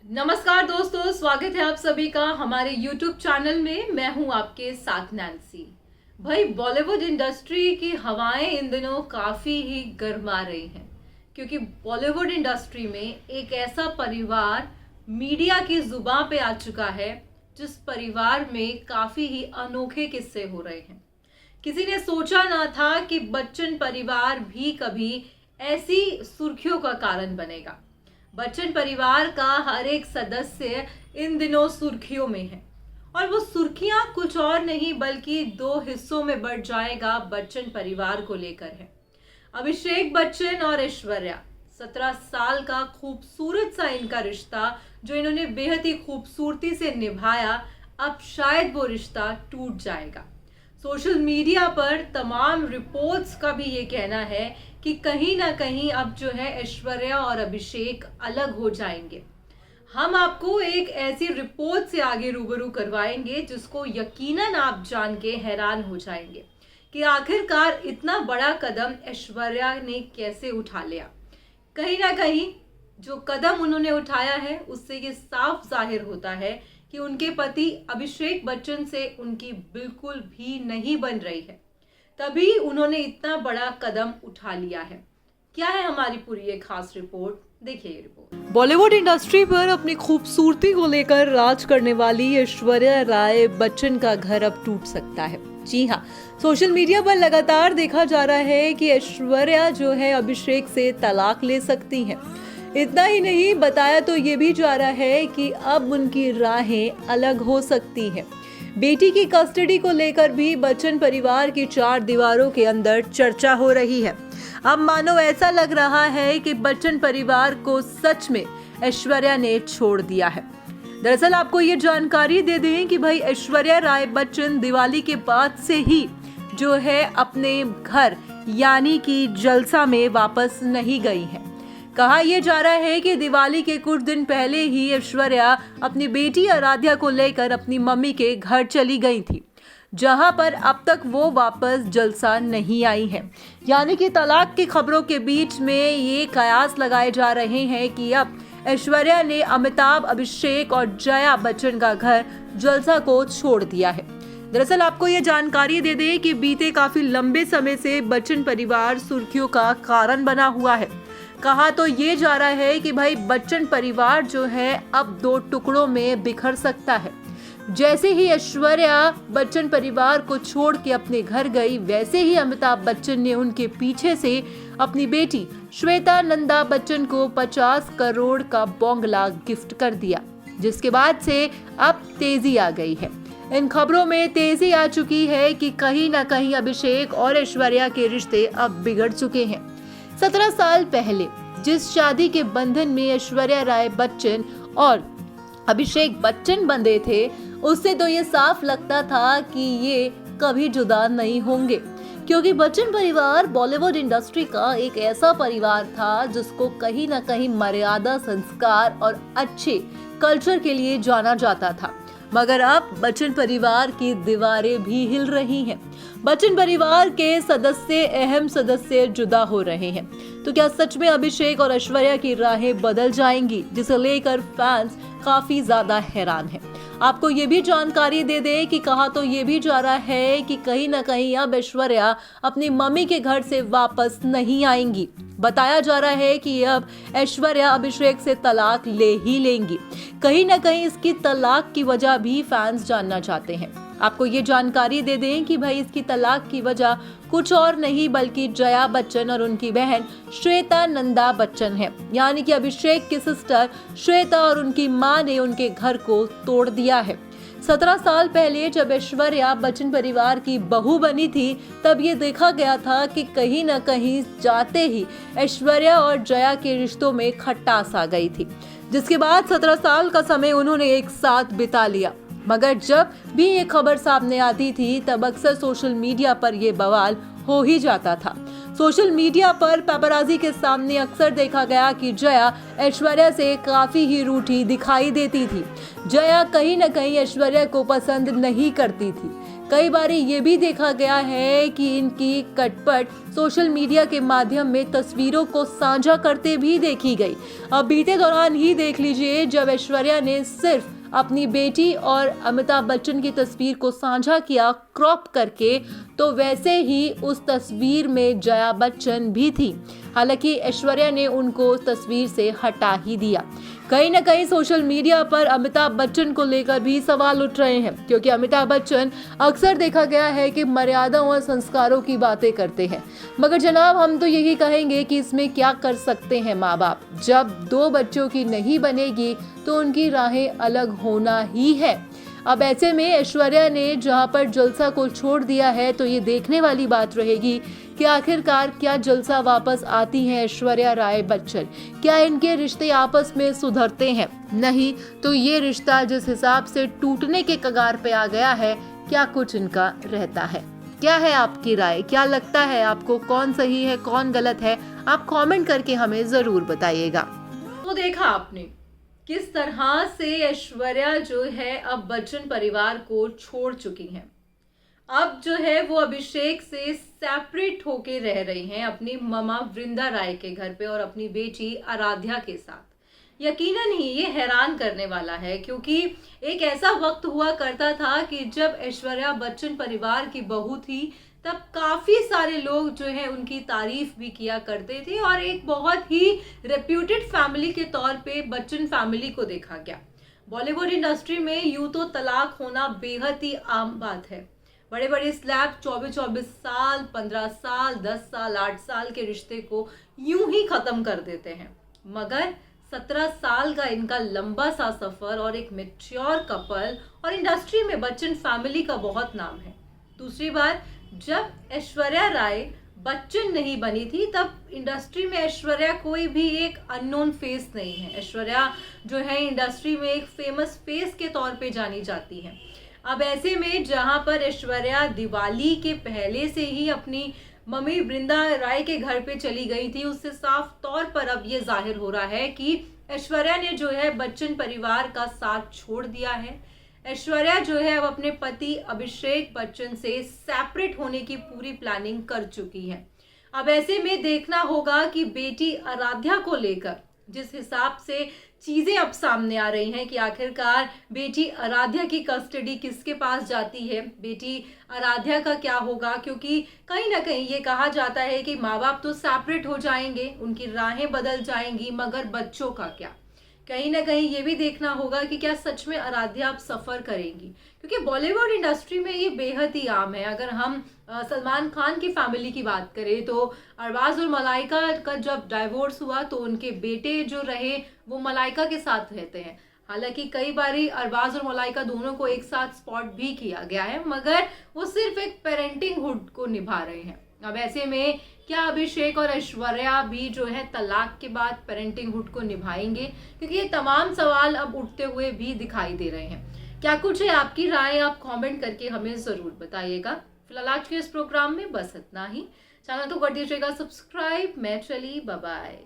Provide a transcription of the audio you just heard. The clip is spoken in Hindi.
नमस्कार दोस्तों, स्वागत है आप सभी का हमारे YouTube चैनल में। मैं हूं आपके साथ नैन्सी। भाई, बॉलीवुड इंडस्ट्री की हवाएं इन दिनों काफ़ी ही गर्मा रही हैं, क्योंकि बॉलीवुड इंडस्ट्री में एक ऐसा परिवार मीडिया की जुबां पे आ चुका है जिस परिवार में काफ़ी ही अनोखे किस्से हो रहे हैं। किसी ने सोचा ना था कि बच्चन परिवार भी कभी ऐसी सुर्खियों का कारण बनेगा। बच्चन परिवार का हर एक सदस्य इन दिनों सुर्खियों में है, और वो सुर्खियां कुछ और नहीं बल्कि दो हिस्सों में बढ़ जाएगा बच्चन परिवार को लेकर है। अभिषेक बच्चन और ऐश्वर्या, 17 साल का खूबसूरत सा इनका रिश्ता जो इन्होंने बेहद ही खूबसूरती से निभाया, अब शायद वो रिश्ता टूट जाएगा। सोशल मीडिया पर तमाम रिपोर्ट्स का भी ये कहना है कि कहीं ना कहीं अब जो है ऐश्वर्या और अभिषेक अलग हो जाएंगे। हम आपको एक ऐसी रिपोर्ट से आगे रूबरू करवाएंगे जिसको यकीनन आप जान के हैरान हो जाएंगे कि आखिरकार इतना बड़ा कदम ऐश्वर्या ने कैसे उठा लिया। कहीं ना कहीं जो कदम उन्होंने उठाया है उससे ये साफ जाहिर होता है कि उनके पति अभिषेक बच्चन से उनकी बिल्कुल भी नहीं बन रही है, तभी उन्होंने इतना बड़ा कदम उठा लिया है। क्या है हमारी पूरी ये खास रिपोर्ट, देखिए ये रिपोर्ट। बॉलीवुड इंडस्ट्री पर अपनी खूबसूरती को लेकर राज करने वाली ऐश्वर्या राय बच्चन का घर अब टूट सकता है। जी हाँ, सोशल मीडिया पर लगातार देखा जा रहा है कि ऐश्वर्या जो है अभिषेक से तलाक ले सकती हैं। इतना ही नहीं, बताया तो ये भी जा रहा है कि अब उनकी राहें अलग हो सकती हैं। बेटी की कस्टडी को लेकर भी बच्चन परिवार की 4 दीवारों के अंदर चर्चा हो रही है। अब मानो ऐसा लग रहा है कि बच्चन परिवार को सच में ऐश्वर्या ने छोड़ दिया है। दरअसल आपको ये जानकारी दे दें कि भाई ऐश्वर्या राय बच्चन दिवाली के बाद से ही जो है अपने घर यानी कि जलसा में वापस नहीं गई है। कहा यह जा रहा है कि दिवाली के कुछ दिन पहले ही ऐश्वर्या अपनी बेटी आराध्या को लेकर अपनी मम्मी के घर चली गई थी, जहां पर अब तक वो वापस जलसा नहीं आई है। यानी कि तलाक की खबरों के बीच में ये कयास लगाए जा रहे हैं कि अब ऐश्वर्या ने अमिताभ, अभिषेक और जया बच्चन का घर जलसा को छोड़ दिया है। दरअसल आपको ये जानकारी दे दें कि बीते काफी लंबे समय से बच्चन परिवार सुर्खियों का कारण बना हुआ है। कहा तो ये जा रहा है कि भाई बच्चन परिवार जो है अब 2 टुकड़ों में बिखर सकता है। जैसे ही ऐश्वर्या बच्चन परिवार को छोड़ के अपने घर गई, वैसे ही अमिताभ बच्चन ने उनके पीछे से अपनी बेटी श्वेता नंदा बच्चन को 50 करोड़ का बंगला गिफ्ट कर दिया, जिसके बाद से अब तेजी आ गई है। इन खबरों में तेजी आ चुकी है कि कहीं ना कहीं अभिषेक और ऐश्वर्या के रिश्ते अब बिगड़ चुके हैं। 17 साल पहले जिस शादी के बंधन में ऐश्वर्या राय बच्चन और अभिषेक बच्चन बंधे थे, उससे तो ये साफ लगता था कि ये कभी जुदा नहीं होंगे, क्योंकि बच्चन परिवार बॉलीवुड इंडस्ट्री का एक ऐसा परिवार था जिसको कहीं ना कहीं मर्यादा, संस्कार और अच्छे कल्चर के लिए जाना जाता था। मगर अब बच्चन परिवार की दीवारें भी हिल रही हैं। बच्चन परिवार के सदस्य, अहम सदस्य जुदा हो रहे हैं। तो क्या सच में अभिषेक और ऐश्वर्या की राहें बदल जाएंगी, जिसे लेकर फैंस काफी ज्यादा हैरान हैं। आपको ये भी जानकारी दे दें कि कहा तो ये भी जा रहा है कि कहीं ना कहीं अब ऐश्वर्या अपनी मम्मी के घर से वापस नहीं आएंगी। बताया जा रहा है कि अब ऐश्वर्या अभिषेक से तलाक ले ही लेंगी। कहीं ना कहीं इसकी तलाक की वजह भी फैंस जानना चाहते हैं। आपको ये जानकारी दे दें कि भाई इसकी तलाक की वजह कुछ और नहीं बल्कि जया बच्चन और उनकी बहन श्वेता नंदा बच्चन है। यानी कि अभिषेक की सिस्टर श्वेता और उनकी मां ने उनके घर को तोड़ दिया है। 17 साल पहले जब ऐश्वर्या बच्चन परिवार की बहू बनी थी, तब ये देखा गया था कि कहीं न कहीं जाते ही ऐश्वर्या और जया के रिश्तों में खटास आ गई थी, जिसके बाद 17 साल का समय उन्होंने एक साथ बिता लिया। मगर जब भी ये खबर सामने आती थी, तब अक्सर सोशल मीडिया पर ये बवाल हो ही जाता था। सोशल मीडिया पर पेपराजी के सामने अक्सर देखा गया कि जया ऐश्वर्या से काफी ही रूठी दिखाई देती थी। जया कहीं न कहीं ऐश्वर्या को पसंद नहीं करती थी। कई बार ये भी देखा गया है कि इनकी कटपट सोशल मीडिया के माध्यम में तस्वीरों को साझा करते भी देखी गई। अब बीते दौरान ही देख लीजिए, जब ऐश्वर्या ने सिर्फ अपनी बेटी और अमिताभ बच्चन की तस्वीर को साझा किया क्रॉप करके, तो वैसे ही उस तस्वीर में जया बच्चन भी थी। हालांकि ऐश्वर्या ने उनको तस्वीर से हटा ही दिया। कहीं ना कहीं सोशल मीडिया पर अमिताभ बच्चन को लेकर भी सवाल उठ रहे हैं, क्योंकि अमिताभ बच्चन अक्सर देखा गया है कि मर्यादाओं और संस्कारों की बातें करते हैं। मगर जनाब, हम तो यही कहेंगे कि इसमें क्या कर सकते हैं माँ बाप। जब 2 बच्चों की नहीं बनेगी तो उनकी राहें अलग होना ही है। अब ऐसे में ऐश्वर्या ने जहां पर जलसा को छोड़ दिया है, तो ये देखने वाली बात रहेगी कि आखिरकार क्या जलसा वापस आती हैं ऐश्वर्या राय बच्चन। क्या इनके रिश्ते आपस में सुधरते हैं? नहीं तो ये रिश्ता जिस हिसाब से टूटने के कगार पे आ गया है, क्या कुछ इनका रहता है? क्या है आपकी राय? क्या लगता है आपको, कौन सही है कौन गलत है? आप कमेंट करके हमें जरूर बताइएगा। तो देखा आपने किस तरह से ऐश्वर्या जो है अब बच्चन परिवार को छोड़ चुकी हैं। अब जो है वो अभिषेक से सेपरेट होके रह रही हैं अपनी ममा वृंदा राय के घर पे और अपनी बेटी आराध्या के साथ। यकीनन ही ये हैरान करने वाला है, क्योंकि एक ऐसा वक्त हुआ करता था कि जब ऐश्वर्या बच्चन परिवार की बहू थी, तब काफी सारे लोग जो है उनकी तारीफ भी किया करते थे और एक बहुत ही रेप्यूटेड फैमिली के तौर पे बच्चन फैमिली को देखा गया। बॉलीवुड इंडस्ट्री में यूं तो तलाक होना बेहद ही आम बात है। बड़े बड़े स्लैब 24-24 साल, 15 साल, 10 साल, 8 साल के रिश्ते को यूं ही खत्म कर देते हैं। मगर 17 साल का इनका लंबा सा सफर और एक मैच्योर कपल और इंडस्ट्री में बच्चन फैमिली का बहुत नाम है। दूसरी बात, जब ऐश्वर्या राय बच्चन नहीं बनी थी, तब इंडस्ट्री में ऐश्वर्या कोई भी एक अननोन फेस नहीं है। ऐश्वर्या जो है इंडस्ट्री में एक फेमस फेस के तौर पे जानी जाती है। अब ऐसे में जहां पर ऐश्वर्या दिवाली के पहले से ही अपनी मम्मी वृंदा राय के घर पे चली गई थी, उससे साफ तौर पर अब ये जाहिर हो रहा है कि ऐश्वर्या ने जो है बच्चन परिवार का साथ छोड़ दिया है। ऐश्वर्या जो है अब अपने पति अभिषेक बच्चन से सेपरेट होने की पूरी प्लानिंग कर चुकी है। अब ऐसे में देखना होगा कि बेटी आराध्या को लेकर जिस हिसाब से चीजें अब सामने आ रही हैं कि आखिरकार बेटी आराध्या की कस्टडी किसके पास जाती है, बेटी आराध्या का क्या होगा, क्योंकि कहीं ना कहीं ये कहा जाता है कि माँ बाप तो सेपरेट हो जाएंगे, उनकी राहें बदल जाएंगी, मगर बच्चों का क्या? कहीं ना कहीं ये भी देखना होगा कि क्या सच में आराध्या अब सफर करेंगी, क्योंकि बॉलीवुड इंडस्ट्री में ये बेहद ही आम है। अगर हम सलमान खान की फैमिली की बात करें तो अरबाज और मलाइका का जब डाइवोर्स हुआ तो उनके बेटे जो रहे वो मलाइका के साथ रहते हैं। हालांकि कई बारी अरबाज और मलाइका दोनों को एक साथ स्पॉट भी किया गया है, मगर वो सिर्फ एक पेरेंटिंग हुड को निभा रहे हैं। अब ऐसे में क्या अभिषेक और ऐश्वर्या भी जो है तलाक के बाद पेरेंटिंग हुड को निभाएंगे, क्योंकि ये तमाम सवाल अब उठते हुए भी दिखाई दे रहे हैं। क्या कुछ है आपकी राय? आप कमेंट करके हमें जरूर बताइएगा। फिलहाल आज के इस प्रोग्राम में बस इतना ही। चैनल को कर दीजिएगा सब्सक्राइब। मैं चली, बाय बाय।